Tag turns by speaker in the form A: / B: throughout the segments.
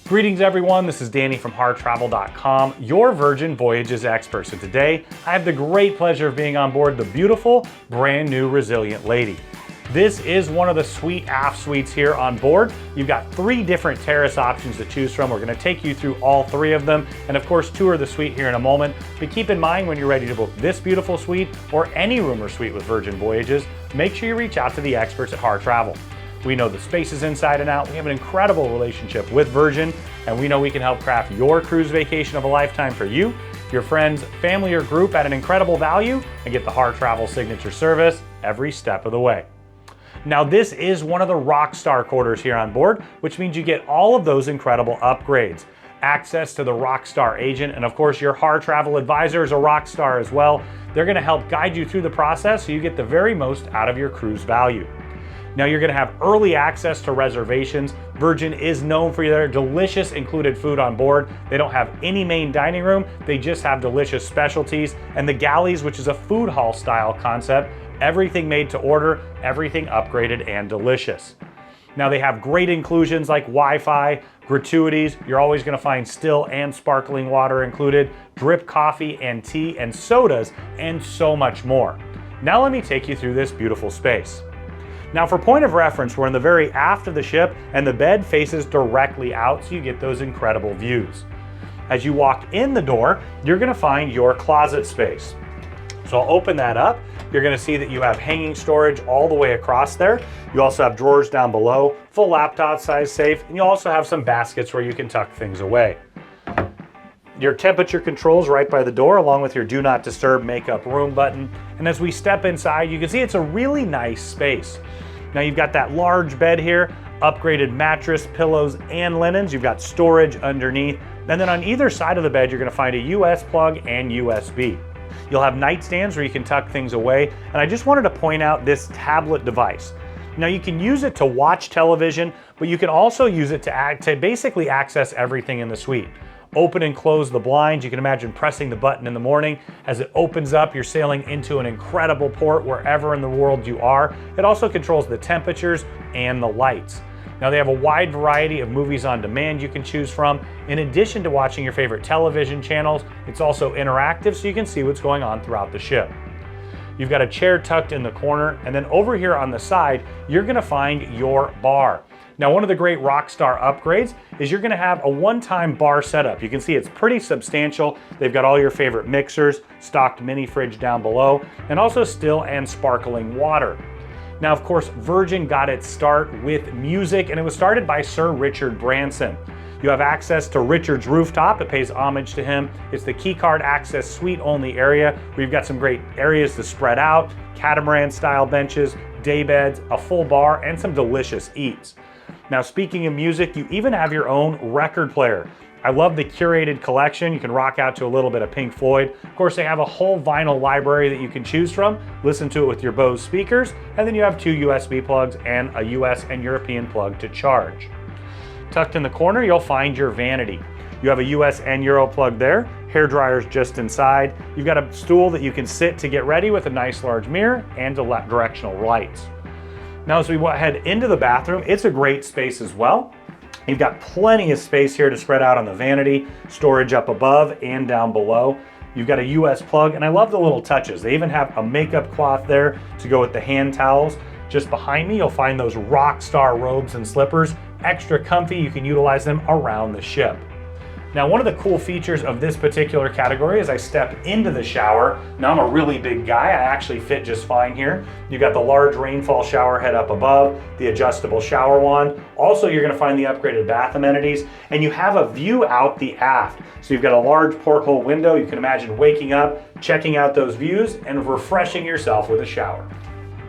A: Greetings everyone, this is Danny from HarrTravel.com, your Virgin Voyages expert. So today, I have the great pleasure of being on board the beautiful, brand new Resilient Lady. This is one of the Sweet Aft Suites here on board. You've got 3 different terrace options to choose from. We're gonna take you through all 3 of them, and of course, tour the suite here in a moment. But keep in mind when you're ready to book this beautiful suite or any room or suite with Virgin Voyages, make sure you reach out to the experts at Harr Travel. We know the spaces inside and out. We have an incredible relationship with Virgin, and we know we can help craft your cruise vacation of a lifetime for you, your friends, family, or group at an incredible value, and get the Harr Travel signature service every step of the way. Now, this is one of the Rockstar quarters here on board, which means you get all of those incredible upgrades. Access to the Rockstar agent, and of course, your Harr Travel advisor is a Rockstar as well. They're gonna help guide you through the process so you get the very most out of your cruise value. Now you're gonna have early access to reservations. Virgin is known for their delicious included food on board. They don't have any main dining room, they just have delicious specialties. And the galleys, which is a food hall style concept, everything made to order, everything upgraded and delicious. Now they have great inclusions like Wi-Fi, gratuities. You're always gonna find still and sparkling water included, drip coffee and tea and sodas, and so much more. Now let me take you through this beautiful space. Now for point of reference, we're in the very aft of the ship and the bed faces directly out so you get those incredible views. As you walk in the door, you're gonna find your closet space. So I'll open that up. You're gonna see that you have hanging storage all the way across there. You also have drawers down below, full laptop size safe, and you also have some baskets where you can tuck things away. Your temperature controls right by the door, along with your do not disturb makeup room button. And as we step inside, you can see it's a really nice space. Now you've got that large bed here, upgraded mattress, pillows, and linens. You've got storage underneath. And then on either side of the bed, you're gonna find a US plug and USB. You'll have nightstands where you can tuck things away. And I just wanted to point out this tablet device. Now you can use it to watch television, but you can also use it to basically access everything in the suite. Open and close the blinds. You can imagine pressing the button in the morning. As it opens up, you're sailing into an incredible port wherever in the world you are. It also controls the temperatures and the lights. Now they have a wide variety of movies on demand you can choose from. In addition to watching your favorite television channels, it's also interactive so you can see what's going on throughout the ship. You've got a chair tucked in the corner, and then over here on the side, you're gonna find your bar. Now, one of the great Rockstar upgrades is you're gonna have a one-time bar setup. You can see it's pretty substantial. They've got all your favorite mixers, stocked mini fridge down below, and also still and sparkling water. Now, of course, Virgin got its start with music, and it was started by Sir Richard Branson. You have access to Richard's rooftop. It pays homage to him. It's the keycard access suite only area where you've got some great areas to spread out, catamaran style benches, day beds, a full bar, and some delicious eats. Now, speaking of music, you even have your own record player. I love the curated collection. You can rock out to a little bit of Pink Floyd. Of course, they have a whole vinyl library that you can choose from. Listen to it with your Bose speakers, and then you have 2 USB plugs and a US and European plug to charge. Tucked in the corner, you'll find your vanity. You have a US and Euro plug there. Hair dryer's just inside. You've got a stool that you can sit to get ready with a nice large mirror and directional lights. Now, as we head into the bathroom, it's a great space as well. You've got plenty of space here to spread out on the vanity, storage up above and down below. You've got a US plug, and I love the little touches. They even have a makeup cloth there to go with the hand towels. Just behind me, you'll find those Rockstar robes and slippers. Extra comfy, you can utilize them around the ship. Now, one of the cool features of this particular category is I step into the shower. Now, I'm a really big guy. I actually fit just fine here. You've got the large rainfall shower head up above, the adjustable shower wand. Also, you're gonna find the upgraded bath amenities, and you have a view out the aft. So you've got a large porthole window. You can imagine waking up, checking out those views, and refreshing yourself with a shower.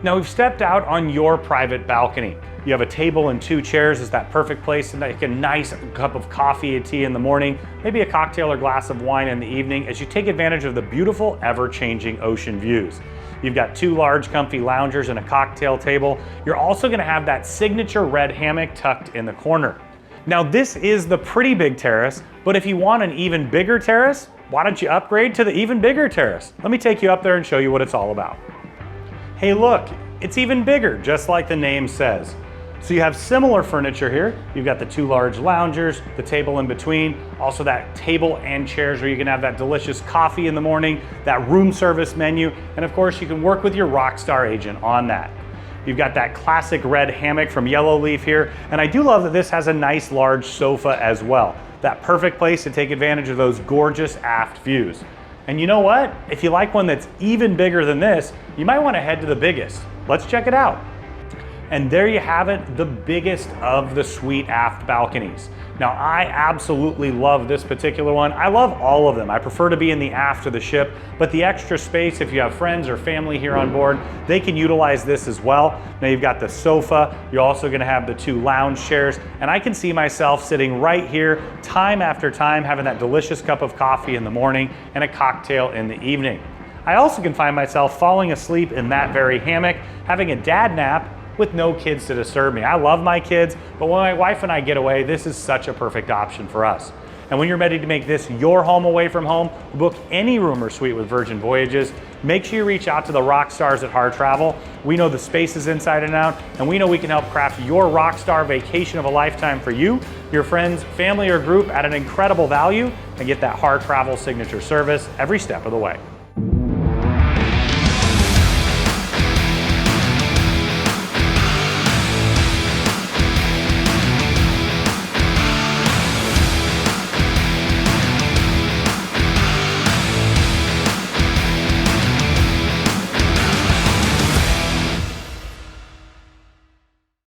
A: Now, we've stepped out on your private balcony. You have a table and 2 chairs. Is that perfect place to make a nice cup of coffee and tea in the morning, maybe a cocktail or glass of wine in the evening as you take advantage of the beautiful, ever-changing ocean views. You've got 2 large comfy loungers and a cocktail table. You're also gonna have that signature red hammock tucked in the corner. Now, this is the pretty big terrace, but if you want an even bigger terrace, why don't you upgrade to the even bigger terrace? Let me take you up there and show you what it's all about. Hey, look, it's even bigger, just like the name says. So you have similar furniture here. You've got the 2 large loungers, the table in between, also that table and chairs where you can have that delicious coffee in the morning, that room service menu, and of course you can work with your Rockstar agent on that. You've got that classic red hammock from Yellow Leaf here, and I do love that this has a nice large sofa as well. That perfect place to take advantage of those gorgeous aft views. And you know what? If you like one that's even bigger than this, you might want to head to the Biggest. Let's check it out. And there you have it, the biggest of the Sweet Aft balconies. Now I absolutely love this particular one. I love all of them. I prefer to be in the aft of the ship, but the extra space, if you have friends or family here on board, they can utilize this as well. Now you've got the sofa, you're also gonna have the 2 lounge chairs, and I can see myself sitting right here time after time, having that delicious cup of coffee in the morning and a cocktail in the evening. I also can find myself falling asleep in that very hammock, having a dad nap with no kids to disturb me. I love my kids, but when my wife and I get away, this is such a perfect option for us. And when you're ready to make this your home away from home, book any room or suite with Virgin Voyages. Make sure you reach out to the rock stars at Harr Travel. We know the spaces inside and out, and we know we can help craft your Rockstar vacation of a lifetime for you, your friends, family, or group at an incredible value, and get that Harr Travel signature service every step of the way.